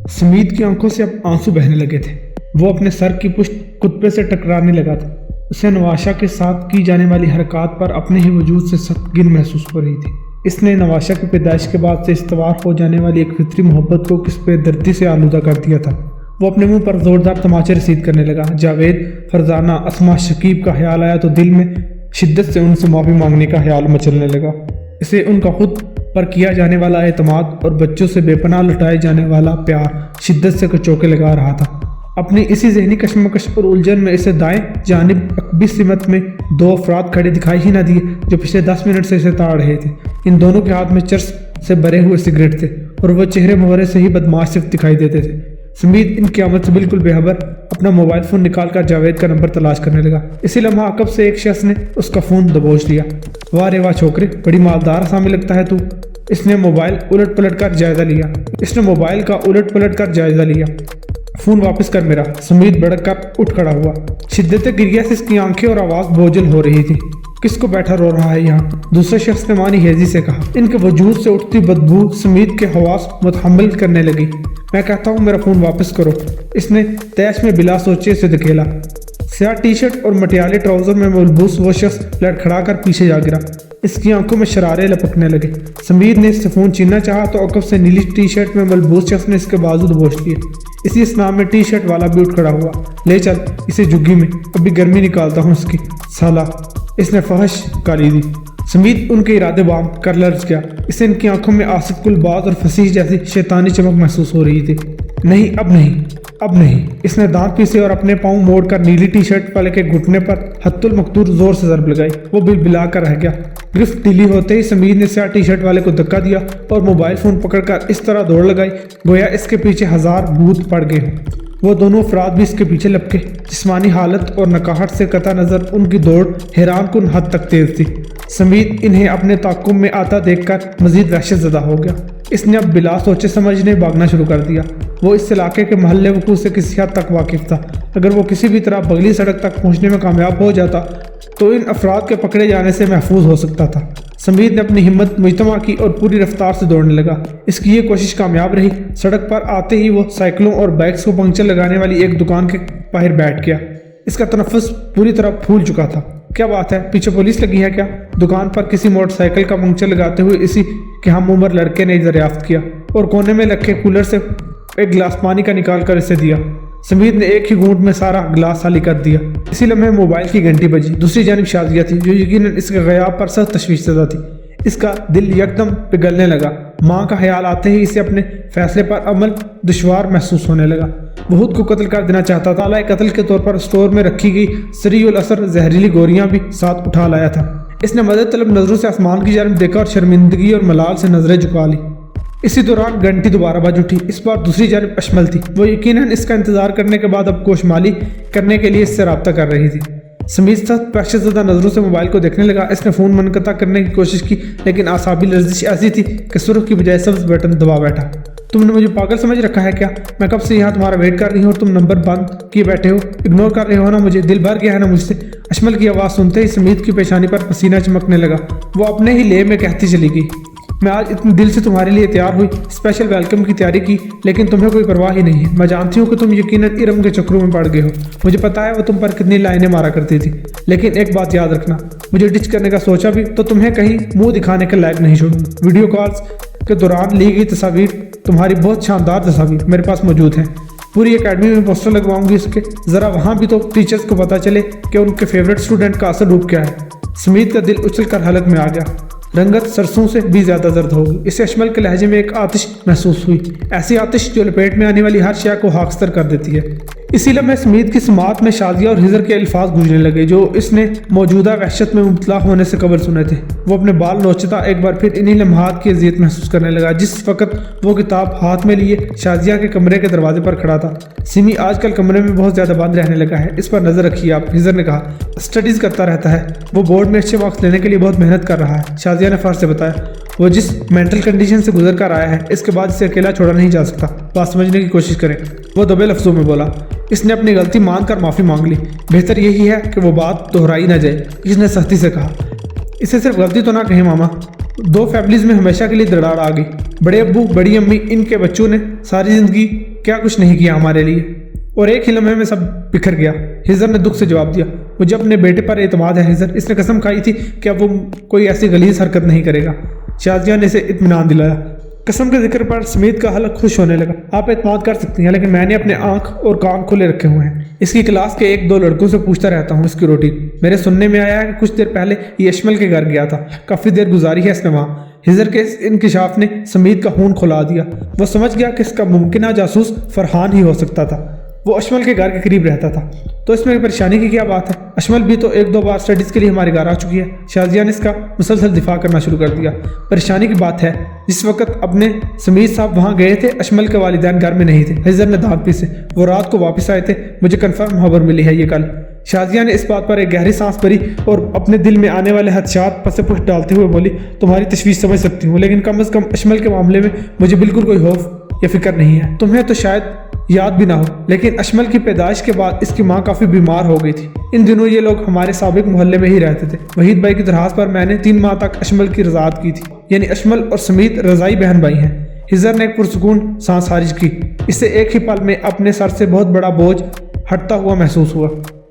سمیت کی آنکھوں سے اب آنسو بہنے لگے تھے۔ وہ اپنے سر کی پشت کتبے سے ٹکرانے لگا تھا۔ اسے نواشا کے ساتھ کی جانے والی حرکات پر اپنے ہی وجود سے سخت گن محسوس ہو رہی تھی۔ اس نے نواشا کی پیدائش کے بعد سے استوار ہو جانے والی ایک فطری محبت کو کس بے دردی سے آلودہ کر دیا تھا۔ وہ اپنے منہ پر زوردار تماچے رسید کرنے لگا۔ جاوید، فرزانہ، اسما، شکیب کا خیال آیا تو دل میں شدت سے ان سے معافی مانگنے کا خیال مچلنے لگا۔ اسے ان کا خود پر کیا جانے والا اعتماد اور بچوں سے بے پناہ لٹائے جانے والا پیار شدت سے کچوکے لگا رہا تھا۔ اپنی اسی ذہنی کشمکش اور الجھن میں اسے دائیں جانب عقبی سمت میں دو افراد کھڑے دکھائی ہی نہ دیے جو پچھلے 10 منٹ سے اسے تاڑ رہے تھے۔ ان دونوں کے ہاتھ میں چرس سے بھرے ہوئے سگریٹ تھے اور وہ چہرے مہرے سے ہی بدمعاش صرف دکھائی دیتے تھے۔ سمیت ان کی آمد سے بالکل بے خبر اپنا موبائل فون نکال کر جاوید کا نمبر تلاش کرنے لگا۔ اسی لمحہ عقب سے ایک شخص نے اس کا فون دبوچ لیا۔ واہ رے واہ چھوکرے، بڑی مالدار آسامی لگتا ہے تو۔ اس نے موبائل کا الٹ پلٹ کر جائزہ لیا۔ فون واپس کر میرا۔ سمیت بڑک کر اٹھ کھڑا ہوا۔ شدت گریہ سے اس کی آنکھیں اور آواز بوجھل ہو رہی تھی۔ کس کو بیٹھا رو رہا ہے یہاں؟ دوسرے شخص نے مانی ہیزی سے کہا۔ ان کے وجود سے اٹھتی بدبو سمیت کے حواس متحمل کرنے لگی۔ میں کہتا ہوں میرا فون واپس کرو۔ اس نے تیش میں بلا سوچے سے دھکیلا۔ سیاہ ٹی شرٹ اور مٹیالے ٹراؤزر میں ملبوس وہ شخص لڑکھڑا کر پیچھے جا گرا۔ اس کی آنکھوں میں شرارے لپکنے لگے۔ سمیت نے اس سے فون چھیننا چاہا تو عقب سے نیلی ٹی شرٹ میں ملبوس شخص نے اس کے بازو دبوچ لیے۔ اسی اسنا میں ٹی شرٹ والا بھی اٹھ کھڑا ہوا۔ لے چل اسے جھگی میں، ابھی گرمی نکالتا ہوں اس کی سالہ۔ اس نے فحش گالی دی۔ سمیت ان کے ارادے بام کر لرز گیا۔ اسے ان کی آنکھوں میں آصف گلباز اور فصیح جیسی شیطانی چمک محسوس ہو رہی تھی۔ نہیں، اب نہیں۔ اس نے دانت پیسے اور اپنے پاؤں موڑ کر نیلی ٹی شرٹ والے کے گھٹنے پر حت المقتور زور سے ضرب لگائی۔ وہ بلبلا کر رہ گیا۔ گرفت ڈھیلی ہوتے ہی سمیت نے سیاہ ٹی شرٹ والے کو دھکا دیا اور موبائل فون پکڑ کر اس طرح دوڑ لگائی گویا اس کے پیچھے 1000 بھوت پڑ گئے ہوں۔ وہ دونوں افراد بھی اس کے پیچھے لپکے۔ جسمانی حالت اور نکاہٹ سے قطع نظر ان کی دوڑ حیران کن حد تک تیز تھی۔ سمیت انہیں اپنے تعاقب میں آتا دیکھ کر مزید وحشت زدہ ہو گیا۔ اس نے اب بلا سوچے سمجھنے بھاگنا شروع کر دیا۔ وہ اس علاقے کے محلے وقوع سے کسی حد تک واقف تھا۔ اگر وہ کسی بھی طرح بغلی سڑک تک پہنچنے میں کامیاب ہو جاتا تو ان افراد کے پکڑے جانے سے محفوظ ہو سکتا تھا۔ سمیت نے اپنی ہمت مجتمع کی اور پوری رفتار سے دوڑنے لگا۔ اس کی یہ کوشش کامیاب رہی۔ سڑک پر آتے ہی وہ سائیکلوں اور بائکس کو پنکچر لگانے والی ایک دکان کے باہر بیٹھ گیا۔ اس کا تنفس پوری طرح پھول چکا تھا۔ کیا بات ہے، پیچھے پولیس لگی ہے کیا؟ دکان پر کسی موٹر سائیکل کا پنکچر لگاتے ہوئے اسی کے ہم عمر لڑکے نے دریافت کیا اور کونے میں رکھے کولر سے ایک گلاس پانی کا نکال کر اسے دیا۔ سمیت نے ایک ہی گھونٹ میں سارا گلاس خالی کر دیا۔ اسی لمحے موبائل کی گھنٹی بجی۔ دوسری جانب شازیہ تھی جو یقیناً اس کے غیاب پر سخت تشویش زدہ تھی۔ اس کا دل یکدم پگھلنے لگا۔ ماں کا خیال آتے ہی اسے اپنے فیصلے پر عمل دشوار محسوس ہونے لگا۔ وہ خود کو قتل کر دینا چاہتا تھا۔ تالائے قتل کے طور پر اسٹور میں رکھی گئی سریع الاثر زہریلی گولیاں بھی ساتھ اٹھا لایا تھا۔ اس نے مدد طلب نظروں سے آسمان کی جانب دیکھا اور شرمندگی اور ملال سے نظریں جھکا لی۔ اسی دوران گھنٹی دوبارہ بج اٹھی۔ اس بار دوسری جانب اشمل تھی۔ وہ یقیناً اس کا انتظار کرنے کے بعد اب گوشمالی کرنے کے لیے اس سے رابطہ کر رہی تھی۔ سمیت سخت وحشت زدہ نظروں سے موبائل کو دیکھنے لگا۔ اس نے فون منقطع کرنے کی کوشش کی لیکن اعصابی لرزش ایسی تھی کہ سرخ کی بجائے سبز بٹن دبا بیٹھا۔ تم نے مجھے پاگل سمجھ رکھا ہے کیا؟ میں کب سے یہاں تمہارا ویٹ کر رہی ہوں اور تم نمبر بند کیے بیٹھے ہو، اگنور کر رہے ہو نا مجھے، دل بھر گیا ہے نا مجھ سے۔ اشمل کی آواز سنتے ہی سمیت کی پیشانی پر پسینہ چمکنے لگا۔ وہ اپنے ہی لے میں کہتی چلی گئی، میں آج اتنے دل سے تمہارے لیے تیار ہوئی، اسپیشل ویلکم کی تیاری کی، لیکن تمہیں کوئی پرواہ ہی نہیں ہے۔ میں جانتی ہوں کہ تم یقیناً ارم کے چکروں میں پڑ گئے ہو۔ مجھے پتا ہے وہ تم پر کتنی لائنیں مارا کرتی تھی، لیکن ایک بات یاد رکھنا، مجھے ڈچ کرنے کا سوچا بھی تو تمہیں کہیں منہ دکھانے کے لائق نہیں چھوڑوں گا۔ ویڈیو کالز کے دوران لی گئی تصاویر، تمہاری بہت شاندار تصاویر میرے پاس موجود ہیں۔ پوری اکیڈمی میں پوسٹر لگواؤں گی اس کے، ذرا وہاں بھی تو ٹیچرز کو پتا چلے کہ ان کے فیورٹ اسٹوڈنٹ کا اصل روپ کیا ہے۔ سمیت کا دل اچھل کر حلق میں آ گیا۔ رنگت سرسوں سے بھی زیادہ زرد ہو گئی۔ اسے اشمل کے لہجے میں ایک آتش محسوس ہوئی، ایسی آتش جو لپیٹ میں آنے والی ہر شے کو خاکستر کر دیتی ہے۔ اسی لمحے سمیت کی سماعت میں شازیہ اور ہزر کے الفاظ گونجنے لگے جو اس نے موجودہ وحشت میں مبتلا ہونے سے قبل سنے تھے۔ وہ اپنے بال نوچتا ایک بار پھر انہی لمحات کی اذیت محسوس کرنے لگا جس وقت وہ کتاب ہاتھ میں لیے شازیہ کے کمرے کے دروازے پر کھڑا تھا۔ سمی آج کل کمرے میں بہت زیادہ بند رہنے لگا ہے، اس پر نظر رکھیے آپ، ہزر نے کہا۔ اسٹڈیز کرتا رہتا ہے، وہ بورڈ میں اچھے مارکس لینے کے لیے بہت محنت کر رہا ہے، شازیہ نے فرض سے بتایا۔ وہ جس مینٹل کنڈیشن سے گزر کر آیا ہے اس کے بعد اسے اکیلا چھوڑا نہیں جا سکتا، بات سمجھنے کی کوشش کریں، وہ دبے لفظوں میں بولا۔ اس نے اپنی غلطی مان کر معافی مانگ لی، بہتر یہی ہے کہ وہ بات دہرائی نہ جائے، اس نے سختی سے کہا۔ اسے صرف غلطی تو نہ کہیں ماما، دو فیملیز میں ہمیشہ کے لیے دراڑ آ گئی، बड़े अब्बू बड़ी अम्मी इनके बच्चों ने सारी ज़िंदगी क्या कुछ नहीं किया हमारे लिए, और एक ही लम्हे में सब बिखर गया। हिजर ने दुख से जवाब दिया, मुझे अपने बेटे पर एतमाद है हिजर, इसने कसम खाई थी कि अब वो कोई ऐसी गलीज हरकत नहीं करेगा। शाजिया ने इसे इत्मीनान दिलाया। कसम के जिक्र पर समीत का हलक खुश होने लगा। आप एतमाद कर सकती हैं, लेकिन मैंने अपने आंख और कान खुले रखे हुए हैं। इसकी क्लास के 1-2 लड़कों से पूछता रहता हूँ इसकी रूटीन। मेरे सुनने में आया है कि कुछ देर पहले ये अशमल के घर गया था, काफ़ी देर गुजारी है इसने वहाँ। हिजर के इस इंकिशाफ ने समीत का खून खुला दिया। वो समझ गया कि इसका मुमकिन जासूस फरहान ही हो सकता था। वो अशमल के घर के करीब रहता था, तो इसमें परेशानी की क्या बात है? अशमल भी तो 1-2 बार स्टडीज़ के लिए हमारे घर आ चुकी है। शाजिया ने इसका मुसलसल दिफा करना शुरू कर दिया। परेशानी की बात है, जिस वक्त अपने समीत साहब वहाँ गए थे, अशमल के वालिदैन घर में नहीं थे। हिजर ने दांत पीसे। वो रात को वापस आए थे, मुझे कन्फर्म खबर मिली है ये कल। शाजिया ने इस बात पर एक गहरी सांस भरी और अपने दिल में आने वाले हदशात पसे पुश डालते हुए बोली, तुम्हारी तशवीश समझ सकती हूँ, लेकिन कम अज़ कम अशमल के मामले में मुझे बिल्कुल कोई खौफ या फिक्र नहीं है। तुम्हें तो शायद याद भी ना हो, लेकिन अशमल की पैदाइश के बाद इसकी माँ काफ़ी बीमार हो गई थी। इन दिनों ये लोग हमारे साबिक मोहल्ले में ही रहते थे। वहीद भाई की दरखास्त पर मैंने 3 माह तक अशमल की रज़ात की थी, यानी अशमल और समीत रज़ाई बहन भाई हैं। हिजर ने एक पुरसुकून सांस खारिज की। इससे एक ही पल में अपने सर से बहुत बड़ा बोझ हटता हुआ महसूस हुआ।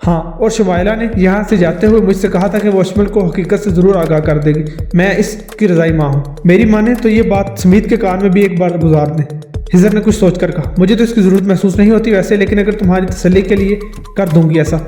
हाँ, और शुमाइला ने यहाँ से जाते हुए मुझसे कहा था कि वो अशमल को हकीकत से ज़रूर आगाह कर देगी। मैं इसकी रज़ाई माँ हूँ। मेरी माँ ने तो ये बात समीत के कान में भी एक बार गुजार दें। हिजर ने कुछ सोचकर कहा, मुझे तो इसकी ज़रूरत महसूस नहीं होती वैसे, लेकिन अगर तुम्हारी तसल्ली के लिए कर दूंगी ऐसा।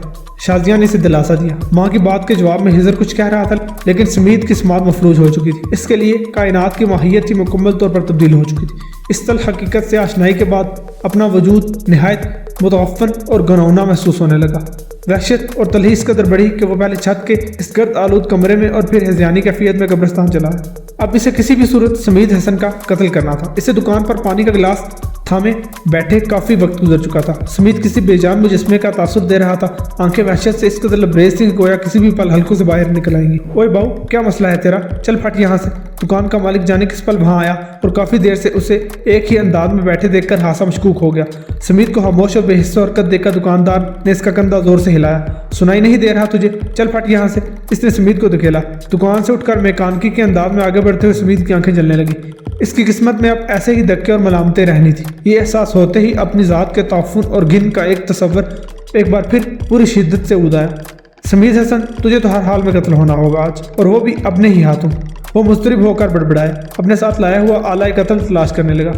शाजिया ने इसे दिलासा दिया। माँ की बात के जवाब में हिजर कुछ कह रहा था, लेकिन समीत की समात मफलूज हो चुकी थी। इसके लिए कायनात की माहियत ही मुकम्मल तौर पर तब्दील हो चुकी थी। इस तल हकीकत से आशनाई के बाद अपना वजूद नहायत मुतवफ़्फ़न और घनौना महसूस होने लगा। वहशत और तलही इस कदर बढ़ी कि वो पहले छत के इस गर्द आलूद कमरे में और फिर हिज़यानी कैफियत में कब्रिस्तान चला है। अब इसे किसी भी सूरत समीत हसन का कत्ल करना था। इसे दुकान पर पानी का गिलास थामे बैठे काफ़ी वक्त गुजर चुका था। समीत किसी बेजान मुजस्मे का तासुर दे रहा था। आंखें वहशत से इस कदर लबरेज थी कि गोया किसी भी पल हल्कों से बाहर निकल आएंगी। ओए बाऊ, क्या मसला है तेरा? चल फट यहाँ से। दुकान का मालिक जाने किस पल वहाँ आया और काफ़ी देर से उसे एक ही अंदाज में बैठे देखकर हासा मशकूक हो गया। समीत को खामोश और बेहिस्सा हरकत देखकर दुकानदार ने इसका कंधा जोर से हिलाया। सुनाई नहीं दे रहा तुझे? चल फट यहाँ से। इसने समीत को धकेला। दुकान से उठकर मेकानकी के अंदाज में आगे बढ़ते हुए समीत की आंखें जलने लगी। इसकी किस्मत में अब ऐसे ही धक्के और मलामतें रहनी थी। ये एहसास होते ही अपनी ज़ात के ताफुन और घिन का एक तस्वर एक बार फिर पूरी शिद्दत से उदाया। समीत हसन, तुझे तो हर हाल में कत्ल होना होगा आज, और वो भी अपने ही हाथों। वो मुस्तरिब होकर बड़बड़ाया। अपने साथ लाया हुआ आला कत्ल तलाश करने लगा।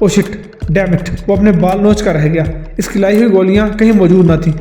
ओ शिट, डैम इट, वो अपने बाल नोच कर रह गया। इसकी लाई हुई गोलियां कहीं मौजूद न थी।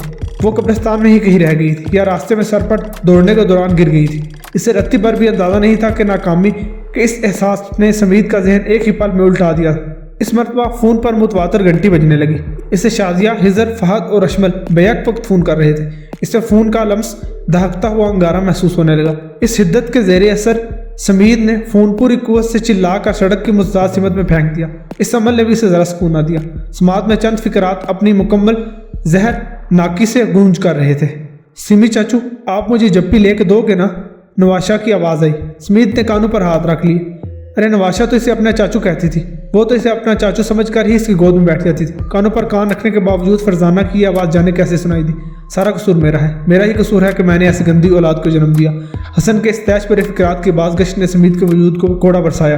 वो कब्रिस्तान में ही कहीं रह गई थी या रास्ते में सरपट दौड़ने के दौरान गिर गई थी। इसे रत्ती भर भी अंदाजा नहीं था कि नाकामी के इस एहसास ने समीत का जहन एक ही पल में उल्टा दिया। इस मरतबा फ़ोन पर मुतवातर घंटी बजने लगी। इसे शाजिया, हिजर, फहद और अशमल बेयक वक्त फ़ोन कर रहे थे। इससे फ़ोन का लम्स दहकता हुआ अंगारा महसूस होने लगा। इस शिद्दत के ज़ेरे असर समीत ने फ़ोन पूरी कुव्वत से चिल्ला कर सड़क की मुस्ताद सिमत में फेंक दिया। इस अमल ने भी इसे ज़रा सुकून न दिया। समात में चंद फिक्रात अपनी मुकम्मल जहर नाकी से गूंज कर रहे थे। सिमी चाचू, आप मुझे जप्पी लेके दोगे ना? नवाशा की आवाज़ आई। समीत ने कानों पर हाथ रख लिए। अरे नवाशा तो इसे अपना चाचू कहती थी। वो तो इसे अपना चाचू समझकर ही इसकी गोद में बैठ जाती थी। कानों पर कान रखने के बावजूद फरजाना की आवाज़ जाने कैसे सुनाई दी। सारा कसूर मेरा है। मेरा ही कसूर है कि मैंने ऐसी गंदी औलाद को जन्म दिया। हसन के इस तैश पर फिक्रात की बाज़गश्त ने समीत के वजूद को कोड़ा बरसाया।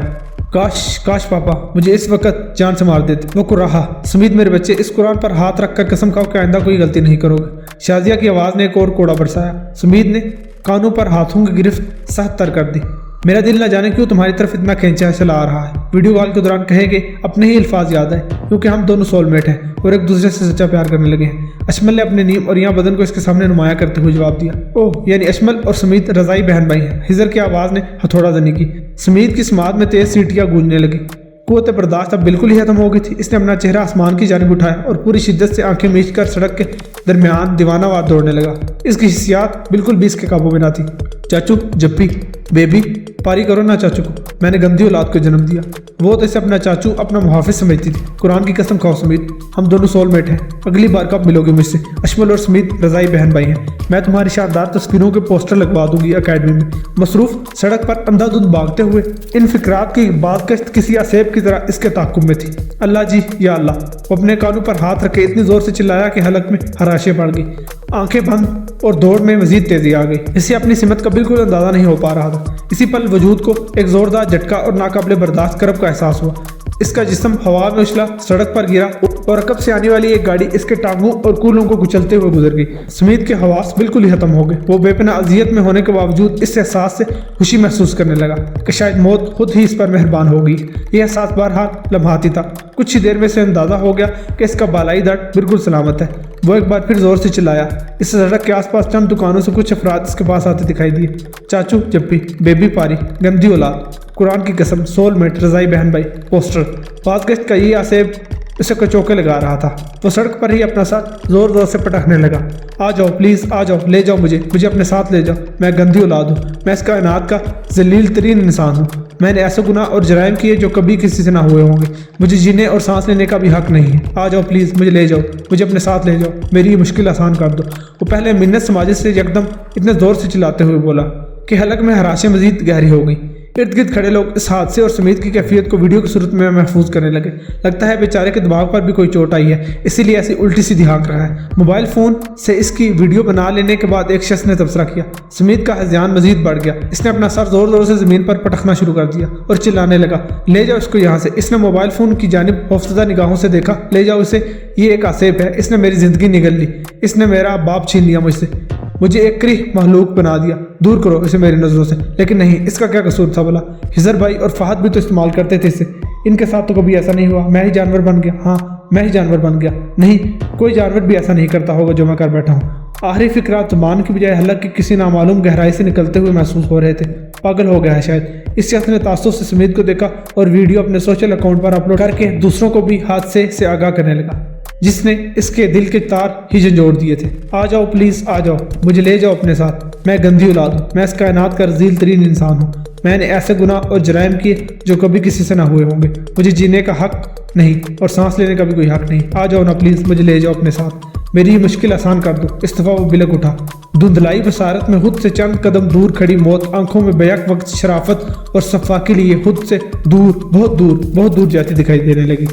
काश पापा मुझे इस वक्त जान से मार देते। वो कुराहा, समीत मेरे बच्चे, इस कुरान पर हाथ रखकर कसम खाओ कि आइंदा कोई गलती नहीं करोगे। शाजिया की आवाज़ ने एक और कोड़ा बरसाया। समीत ने कानों पर हाथों की गिरफ्त सख्त तर कर दी। मेरा दिल ना जाने क्यों तुम्हारी तरफ इतना खींचा चला आ रहा है। वीडियो कॉल के दौरान कहेंगे अपने ही अल्फाज याद आए, क्योंकि हम दोनों सोलमेट हैं और एक दूसरे से सच्चा प्यार करने लगे हैं। अशमल ने अपने नीम और यहाँ बदन को इसके सामने नुमाया करते हुए जवाब दिया। ओह, यानी अशमल और समीत रज़ाई बहन भाई हैं। हिजर की आवाज़ ने हथौड़ा जनी की। समीत की समात में तेज सीटियाँ गूंजने लगी। कुव्वत बर्दाश्त अब बिल्कुल ही खत्म हो गई थी। इसने अपना चेहरा आसमान की जानिब उठाया और पूरी शिद्दत से आंखें मीच कर सड़क के दरमियान दीवानावार दौड़ने लगा। इसकी हिस्सियात बिल्कुल भी इसके काबू में ना थी। चाचू, जप्पी, बेबी, पारी करो ना चाचू को। मैंने गंदी औलाद को जन्म दिया। वो तो इसे अपना चाचू, अपना मुहाफिज समझती थी। कुरान की कसम खाओ समीत, हम दोनों सोलमेट हैं। अगली बार कब मिलोगे मुझसे? अशमल और समीत रज़ाई बहन भाई हैं। मैं तुम्हारी शानदार तस्वीरों के पोस्टर लगवा दूंगी अकेडमी में। मसरूफ सड़क पर अंधाधुंध भागते हुए इन फिक्रात की बाज़गश्त किसी असेब की तरह इसके ताक़ुब में थी। अल्लाह जी, या अल्लाह। वो अपने कानों पर हाथ रखे इतनी जोर से चिल्लाया कि हलक में हराशें पड़ गई। आंखें बंद और दौड़ में मजीद तेजी आ गई। इसे अपनी सिमत का बिल्कुल अंदाजा नहीं हो पा रहा था। इसी पल वजूद को एक जोरदार झटका और नाकाबिले बर्दाश्त करब का एहसास हुआ। इसका जिस्म हवा में उछला, सड़क पर गिरा और रकब से आने वाली एक गाड़ी इसके टांगों और कूलों को कुचलते हुए गुजर गई। सुमीत के हवास बिल्कुल ही खत्म हो गए। वो बेपनाह अजियत में होने के बावजूद इस एहसास से खुशी महसूस करने लगा कि शायद मौत खुद ही इस पर मेहरबान हो गई। यह एहसास बहरहाल लम्हाती था। कुछ ही देर में से अंदाजा हो गया कि इसका बालाई दर्द बिल्कुल सलामत है। वो एक बार फिर जोर से चिल्लाया। इस सड़क के आसपास चंद दुकानों से कुछ अफराद इसके पास आते दिखाई दिए। चाचू जप्पी, बेबी पारी, गंदी औलाद, कुरान की कसम, सोलमेट, रजाई बहन भाई, पोस्टर। बाज़गश्त का ये आसेब उसे कचौके लगा रहा था। वो सड़क पर ही अपना साथ जोर जोर से पटकने लगा। आ जाओ प्लीज़, आ जाओ, ले जाओ मुझे अपने साथ ले जाओ। मैं गंदी औलाद हूँ, मैं इस कायनात का जलील तरीन इंसान हूँ। मैंने ऐसे गुनाह और जराइम किए जो कभी किसी से ना हुए होंगे। मुझे जीने और सांस लेने का भी हक नहीं है। आ जाओ प्लीज़, मुझे ले जाओ, मुझे अपने साथ ले जाओ, मेरी ये मुश्किल आसान कर दो। वो पहले मिन्नत समाजित से यकदम इतने ज़ोर से चिल्लाते हुए बोला कि हलक में हराशें मजीद गहरी हो गई। इर्द गिर्द खड़े लोग इस हादसे और सुमीत की कैफियत को वीडियो की सूरत में महफूज करने लगे। लगता है बेचारे के दिमाग पर भी कोई चोट आई है, इसीलिए ऐसी उल्टी सीधी हाँक रहा है। मोबाइल फ़ोन से इसकी वीडियो बना लेने के बाद एक शख्स ने तबसरा किया। सुमीत का हज़यान मजीद बढ़ गया। इसने अपना सर जोर जोर से ज़मीन पर पटकना शुरू कर दिया और चिल्लाने लगा, ले जाओ इसको यहाँ से। इसने मोबाइल फ़ोन की जानिब खौफजदा निगाहों से देखा। ले जाओ इसे, ये एक आसेब है, इसने मेरी ज़िंदगी निगल ली, इसने मेरा बाप छीन लिया मुझसे, मुझे एक क्रीह महलूक बना दिया। दूर करो इसे मेरी नज़रों से। लेकिन नहीं, इसका क्या कसूर था भला? हिजर भाई और फहद भी तो इस्तेमाल करते थे इसे। इनके साथ तो कभी ऐसा नहीं हुआ। मैं ही जानवर बन गया। हाँ, मैं ही जानवर बन गया। नहीं, कोई जानवर भी ऐसा नहीं करता होगा जो मैं कर बैठा हूँ। आखिरी फिक्रात जुबान की बजाय हलक की किसी नामालूम गहराई से निकलते हुए महसूस हो रहे थे। पागल हो गया है शायद। इस शख्स ने तासुस से सुमीत को देखा और वीडियो अपने सोशल अकाउंट पर अपलोड करके दूसरों को भी हादसे से आगाह करने लगा, जिसने इसके दिल के तार ही झंझोड़ दिए थे। आ जाओ प्लीज़, आ जाओ, मुझे ले जाओ अपने साथ। मैं गंदी औलाद हूँ, मैं इस कायनात का रज़ील तरीन इंसान हूँ। मैंने ऐसे गुनाह और जराइम किए जो कभी किसी से ना हुए होंगे। मुझे जीने का हक नहीं और सांस लेने का भी कोई हक नहीं। आ जाओ ना प्लीज़, मुझे ले जाओ अपने साथ, मेरी ये मुश्किल आसान कर दो। इस दफ़ा वो बिलक उठा। धुंधलाई बसारत में खुद से चंद कदम दूर खड़ी मौत आंखों में बैक वक्त शराफत और सफ़ा के लिए खुद से दूर, बहुत दूर जाती दिखाई देने लगी।